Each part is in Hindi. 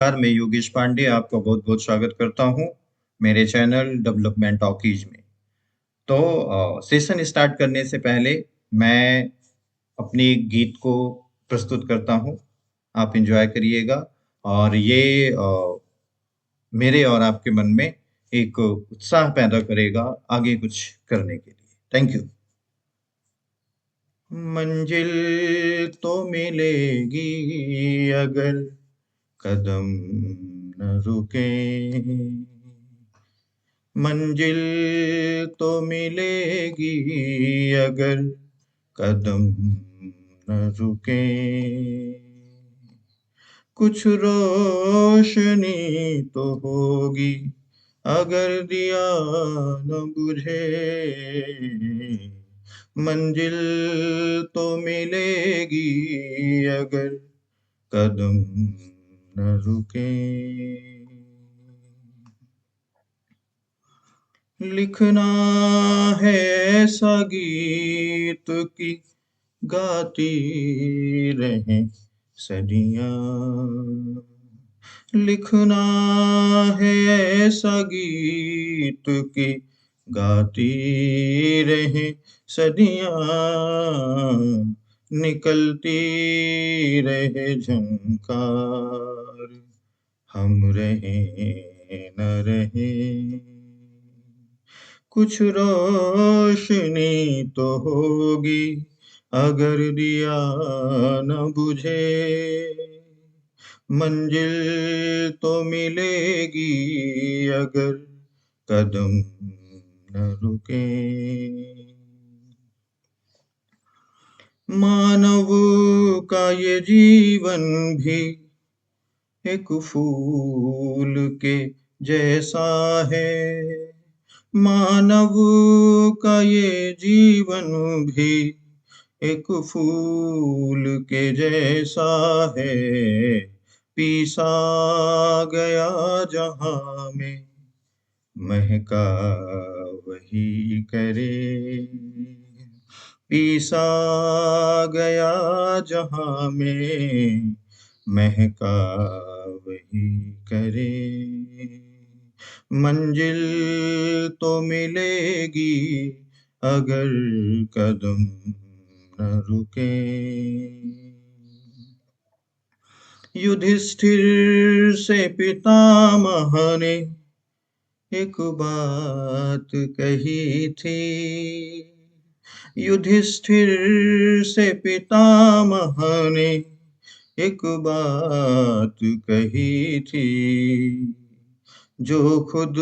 नमस्कार, मैं योगेश पांडे आपका बहुत-बहुत स्वागत करता हूँ, मेरे चैनल डेवलपमेंट टॉकीज़ में। तो सेशन स्टार्ट करने से पहले मैं अपने गीत को प्रस्तुत करता हूँ, आप एन्जॉय करिएगा और ये मेरे और आपके मन में एक उत्साह पैदा करेगा आगे कुछ करने के लिए। Thank you. मंजिल तो मिलेगी अगर कदम न रुके मंजिल तो मिलेगी अगर कदम न रुके कुछ रोशनी तो होगी अगर दिया न बुझे मंजिल तो मिलेगी अगर कदम न रुके लिखना है ऐसा गीत कि गाती रहें सदियाँ लिखना है ऐसा गीत कि गाती रहें सदियाँ निकलती रहे झंकार हम रहें न रहें कुछ रोशनी तो होगी अगर दिया न बुझे मंजिल तो मिलेगी अगर कदम न रुके मानव का ये जीवन भी एक फूल के जैसा है मानव का ये जीवन भी एक फूल के जैसा है पीसा गया जहाँ में महका वही करे पीसा गया जहाँ में महका वही करे मंजिल तो मिलेगी अगर कदम न रुके युधिष्ठिर से पितामह ने एक बात कही थी युधिष्ठिर से पितामह ने एक बात कही थी जो खुद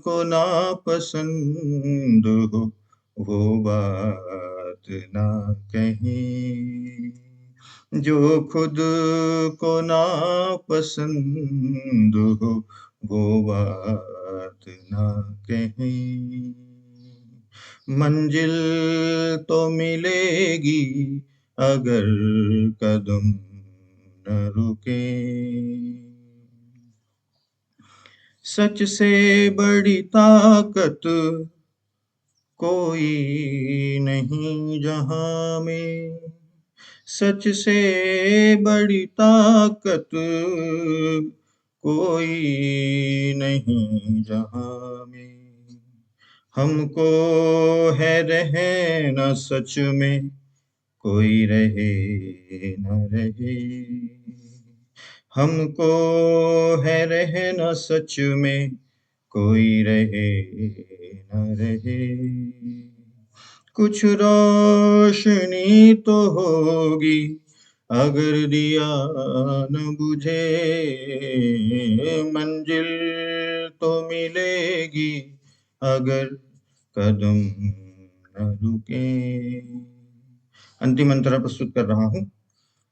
को नापसंद हो वो बात ना कहें जो खुद को नापसंद हो वो बात ना कहें मंजिल तो मिलेगी अगर कदम न रुके सच से बड़ी ताकत कोई नहीं जहां में सच से बड़ी ताकत कोई नहीं जहां में हमको है रहना सच में कोई रहे न रहे हमको है रहना सच में कोई रहे न रहे कुछ रोशनी तो होगी अगर दिया न बुझे मंजिल तो मिलेगी अगर कदम न रुके अंतिम अंतरा प्रस्तुत कर रहा हूँ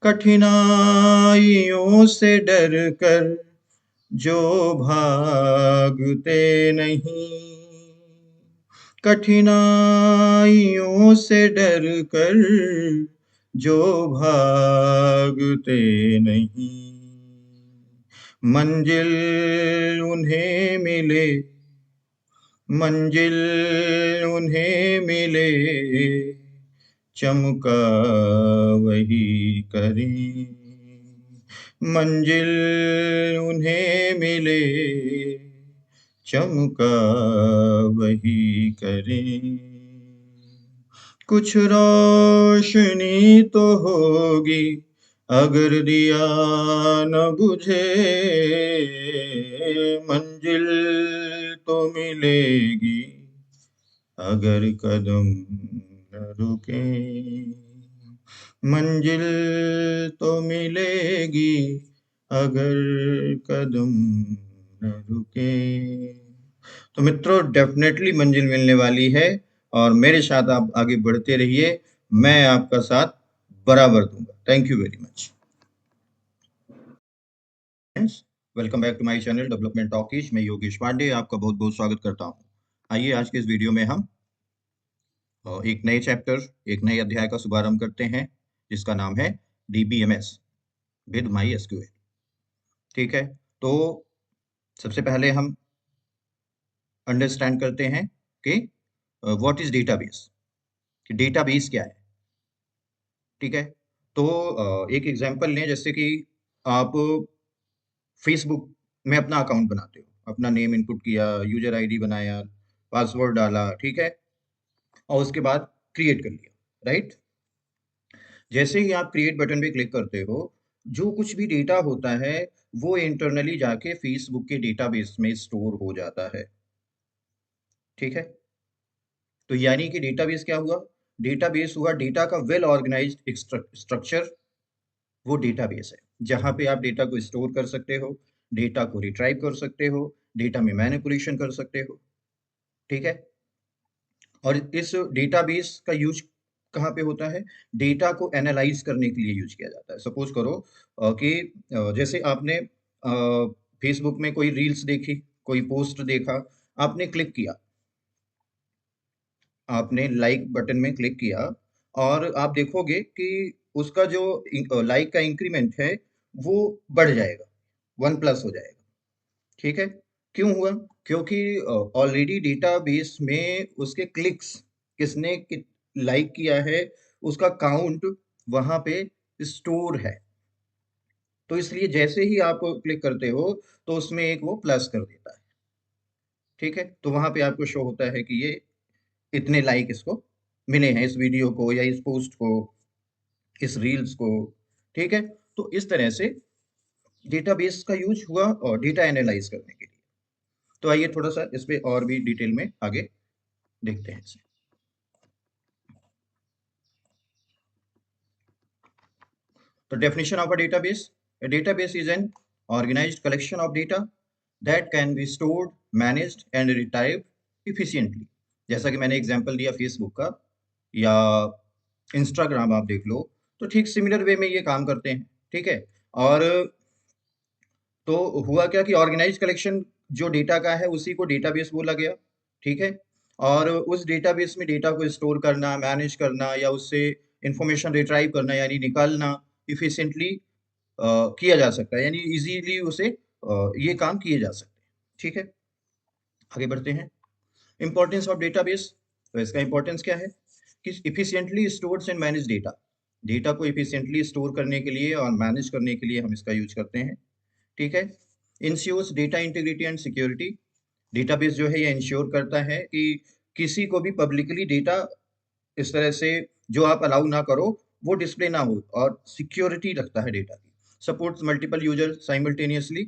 कठिनाइयों से डर कर जो भागते नहीं कठिनाइयों से डर कर जो भागते नहीं मंजिल उन्हें मिले मंजिल उन्हें मिले चमका वही करें मंजिल उन्हें मिले, चमका वही करें। कुछ रोशनी तो होगी अगर दिया न बुझे, मंजिल तो मिलेगी अगर कदम न रुके, मंजिल तो मिलेगी अगर कदम न रुके। तो मित्रों, डेफिनेटली मंजिल मिलने वाली है और मेरे साथ आप आगे बढ़ते रहिए। मैं आपका साथ बराबर दूंगा। Thank you very much friends. Welcome back to my channel development talkies. मैं योगेश पांडे आपका बहुत बहुत स्वागत करता हूं। आइए आज के इस वीडियो में हम एक नए चैप्टर, एक नए अध्याय का शुभारंभ करते हैं, जिसका नाम है डीबीएमएस विद माई एसक्यूएल। ठीक है, तो सबसे पहले हम अंडरस्टैंड करते हैं कि व्हाट इज डेटाबेस, कि डेटाबेस क्या है। ठीक है, तो एक एग्जांपल लें, जैसे कि आप फेसबुक में अपना अकाउंट बनाते हो, अपना नेम इनपुट किया, यूजर आईडी बनाया, पासवर्ड डाला, ठीक है, और उसके बाद क्रिएट कर लिया, राइट। जैसे ही आप क्रिएट बटन पे क्लिक करते हो, जो कुछ भी डेटा होता है वो इंटरनली जाके फेसबुक के डेटाबेस में स्टोर हो जाता है। ठीक है, तो यानी कि डेटाबेस क्या हुआ? डेटाबेस हुआ डेटा का वेल ऑर्गेनाइज्ड स्ट्रक्चर। वो डेटाबेस है जहां पे आप डेटा को स्टोर कर सकते हो, डेटा को रिट्राइव कर सकते हो, डेटा में मैनिपुलेशन कर सकते हो। ठीक है, और इस डेटाबेस का यूज कहाँ पे होता है? डेटा को एनालाइज करने के लिए यूज किया जाता है। सपोज करो कि जैसे आपने फेसबुक में कोई रील्स देखी, कोई पोस्ट देखा, आपने क्लिक किया, आपने लाइक बटन में क्लिक किया, और आप देखोगे कि उसका जो लाइक का इंक्रीमेंट है वो बढ़ जाएगा, 1+ हो जाएगा। ठीक है, क्यों हुआ? क्योंकि ऑलरेडी डेटाबेस में उसके क्लिक्स, किसने लाइक किया है, उसका काउंट वहां पे स्टोर है। तो इसलिए जैसे ही आप क्लिक करते हो तो उसमें एक वो प्लस कर देता है। ठीक है, तो वहां पे आपको शो होता है कि ये इतने लाइक इसको मिले हैं, इस वीडियो को या इस पोस्ट को, इस रील्स को। ठीक है, तो इस तरह से डेटाबेस का यूज हुआ और डेटा एनालाइज करने के लिए। तो आइए थोड़ा सा इस पे और भी डिटेल में आगे देखते हैं इसे। The definition of a database: a database is an organized collection of data that can be stored, managed and retrieved efficiently. जैसा कि मैंने एग्जांपल दिया फेसबुक का, या इंस्टाग्राम आप देख लो, तो ठीक सिमिलर वे में ये काम करते हैं। ठीक है, और तो हुआ क्या कि ऑर्गेनाइज कलेक्शन जो डेटा का है उसी को डेटाबेस बोला गया। ठीक है, और उस डेटाबेस में डेटा को स्टोर करना, मैनेज करना या उससे इंफॉर्मेशन रिट्राइव करना यानी निकालना इफिशिएंटली किया जा सकता है, यानी इजीली उसे ये काम किए जा सकते हैं। ठीक है, आगे बढ़ते हैं। इंपॉर्टेंस ऑफ डेटाबेस, तो इसका इंपॉर्टेंस क्या है कि efficiently stores and manage data. Data को इफिशिएंटली स्टोर करने के लिए और मैनेज करने के लिए हम इसका यूज करते हैं। ठीक है, ensures data integrity and security. Database जो है ये इंश्योर करता है कि किसी को भी पब्लिकली डेटा इस तरह से जो आप अलाउ ना करो वो डिस्प्ले ना हो, और सिक्योरिटी रखता है डेटा की। सपोर्ट्स मल्टीपल यूजर साइमल्टेनियसली,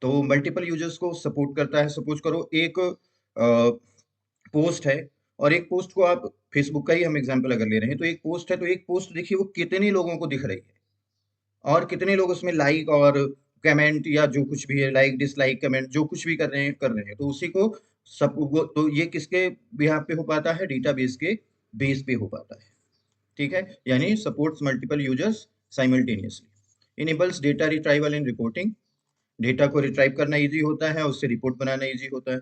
तो मल्टीपल यूजर्स को सपोर्ट करता है। सपोज करो एक पोस्ट है, और एक पोस्ट को आप, फेसबुक का ही हम एग्जांपल अगर ले रहे हैं, तो एक पोस्ट है, तो एक पोस्ट देखिए वो कितने लोगों को दिख रही है, और कितने लोग उसमें लाइक और कमेंट या जो कुछ भी है, लाइक डिसलाइक कमेंट जो कुछ भी कर रहे हैं, तो उसी को सब वो, तो ये किसके बिहाफ पे हो पाता है? डेटाबेस के बेस पे हो पाता है। ठीक है, यानी supports multiple users simultaneously. Enables data retrieval and reporting. Data को रिट्राइव करना इजी होता है, उससे रिपोर्ट बनाना इजी होता है।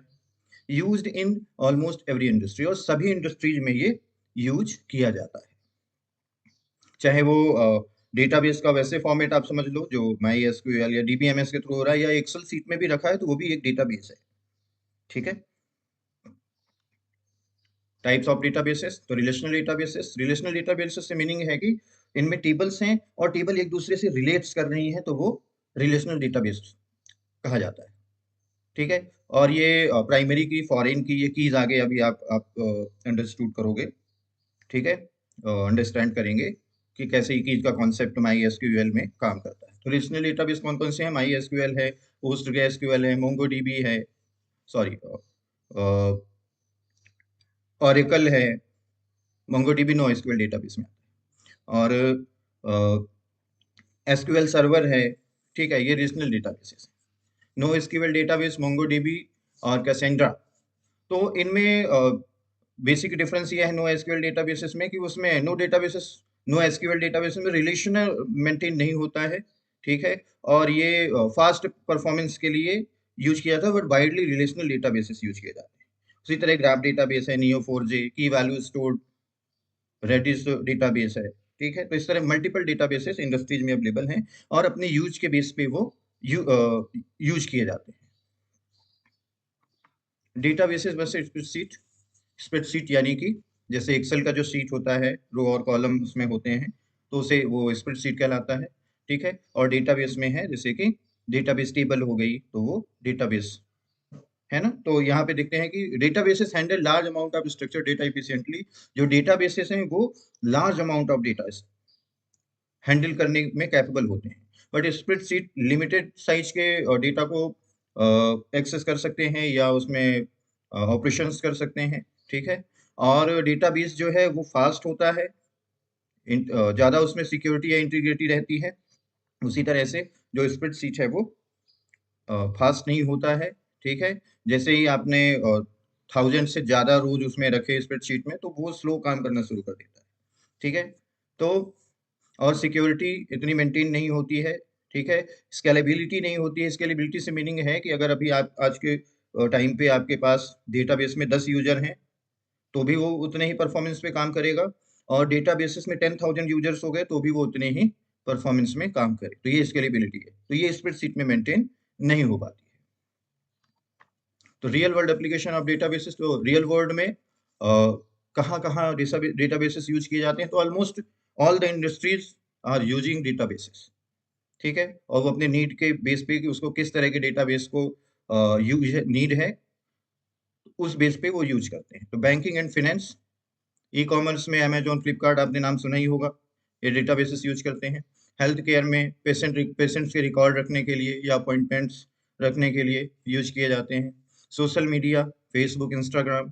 Used in almost every industry, और सभी इंडस्ट्रीज में ये यूज किया जाता है। चाहे वो डेटाबेस का वैसे फॉर्मेट आप समझ लो जो माई एसक्यूएल या डीबीएमएस के थ्रू हो रहा है, या एक्सेल सीट में भी रखा है तो वो भी एक डेटाबेस है। ठीक है, टाइप्स ऑफ डेटाबेसेस, तो रिलेशनल डेटाबेसेस। रिलेशनल डेटाबेसेस से मीनिंग है कि इनमें टेबल्स हैं और टेबल एक दूसरे से रिलेट्स कर रही हैं, तो वो रिलेशनल डेटाबेस कहा जाता है। ठीक है। और ये प्राइमरी की, फॉरेन की ये कीज आगे अभी आप अंडरस्टूड करोगे। ठीक है, अंडरस्टैंड करेंगे कि कैसे ये कीज का कॉन्सेप्ट माई एसक्यूएल में काम करता है। तो रिलेशनल डेटाबेस कौन कौन से हैं? माई एसक्यूएल है, पोस्टग्रेसक्यूएल है, मोंगोडीबी है, सॉरी ओरेकल है। मोंगोडीबी नो एसक्यूएल डेटाबेस में आता है। और एसक्यूएल सर्वर है। ठीक है, ये रिलेशनल डेटाबेसेस है। नो एसक्यूएल डेटाबेस, मोंगोडीबी और कैसेंड्रा। तो इनमें बेसिक डिफरेंस ये है नो एसक्यूएल डेटाबेसेस में कि उसमें नो एसक्यूएल डेटाबेस में रिलेशनल मेंटेन नहीं होता है। ठीक है। और ये फास्ट परफॉर्मेंस के लिए यूज किया जाता है, but widely relational databases use किए जाते हैं। उसी तरह ग्राफ डेटाबेस है, नियो 4J, की वैल्यू स्टोर्ड, रेडिस डेटाबेस है। ठीक है। तो इस तरह मल्टीपल डेटाबेसेस इंडस्ट्रीज में अवेलेबल हैं और अपने यूज के बेस पे वो यूज किए जाते हैं। डेटाबेसेस बस स्प्रेडशीट यानी कि जैसे एक्सेल का जो शीट होता है, रो और कॉलम उसमें होते हैं, तो उसे वो स्प्रेडशीट कहलाता है। ठीक है। और डेटाबेस में है जैसे कि डेटाबेस टेबल हो गई, तो वो डेटाबेस है ना। तो यहाँ पे देखते हैं कि databases handle large amount of structure data efficiently. जो डेटाबेसेस हैं वो large amount of data handle करने में कैपेबल होते हैं, बट स्प्रेडशीट लिमिटेड साइज के डेटा को एक्सेस कर सकते हैं या उसमें ऑपरेशंस कर सकते हैं। ठीक है। और डेटाबेस जो है वो फास्ट होता है, ज़्यादा उसमें सिक्योरिटी या इंटीग्रिटी रहती है। उसी तरह से जो स्प्रेडशीट है वो फास्ट नहीं होता है। ठीक है। जैसे ही आपने 1000 से ज़्यादा रोज उसमें रखे स्प्रेडशीट में, तो वो स्लो काम करना शुरू कर देता है। ठीक है। तो और सिक्योरिटी इतनी मेंटेन नहीं होती है। ठीक है। स्केलेबिलिटी नहीं होती है। स्केलेबिलिटी से मीनिंग है कि अगर अभी आप आज के टाइम पे आपके पास डेटाबेस में 10 यूजर हैं, तो भी वो उतने ही परफॉर्मेंस पे काम करेगा। और डेटाबेसेस में 10,000 यूजर्स हो गए, तो भी वो उतने ही परफॉर्मेंस में काम करे। तो ये स्केलेबिलिटी है। तो ये स्प्रेडशीट में मेंटेन नहीं हो पाती है। तो real world application of databases, तो रियल वर्ल्ड में कहाँ कहाँ डेटाबेसेस यूज किए जाते हैं? तो almost all the industries are using databases. ठीक है। और वो अपने नीड के बेस पे कि उसको किस तरह के डेटाबेस को यूज नीड है, उस बेस पे वो यूज करते हैं। तो banking and finance, e commerce में अमेजोन, फ्लिपकार्ट आपने नाम सुना ही होगा, ये डेटाबेसेस यूज करते हैं। हेल्थ केयर में पेशेंट्स के रिकॉर्ड रखने के लिए या अपॉइंटमेंट्स रखने के लिए यूज किए जाते हैं। Social media, Facebook, Instagram.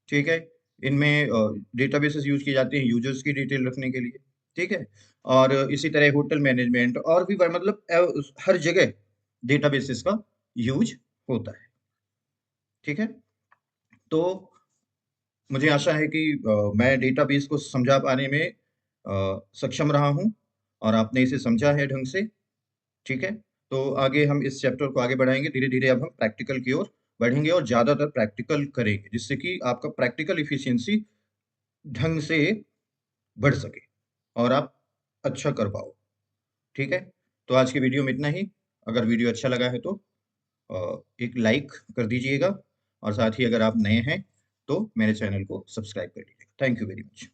ठीक है। इनमें डेटाबेसेस यूज किए जाते हैं यूजर्स की डिटेल रखने के लिए। ठीक है। और इसी तरह होटल मैनेजमेंट और भी मतलब हर जगह डेटाबेसेस का यूज होता है। ठीक है। तो मुझे आशा है कि मैं डेटाबेस को समझा पाने में सक्षम रहा हूँ और आपने इसे समझा है ढंग से। ठीक है। तो आगे हम इस चैप्टर को आगे बढ़ाएंगे धीरे धीरे। अब हम प्रैक्टिकल की ओर बढ़ेंगे और ज़्यादातर प्रैक्टिकल करेंगे, जिससे कि आपका प्रैक्टिकल इफिशियंसी ढंग से बढ़ सके और आप अच्छा कर पाओ। ठीक है। तो आज की वीडियो में इतना ही। अगर वीडियो अच्छा लगा है तो एक लाइक कर दीजिएगा और साथ ही अगर आप नए हैं तो मेरे चैनल को सब्सक्राइब कर लीजिएगा। Thank you very much.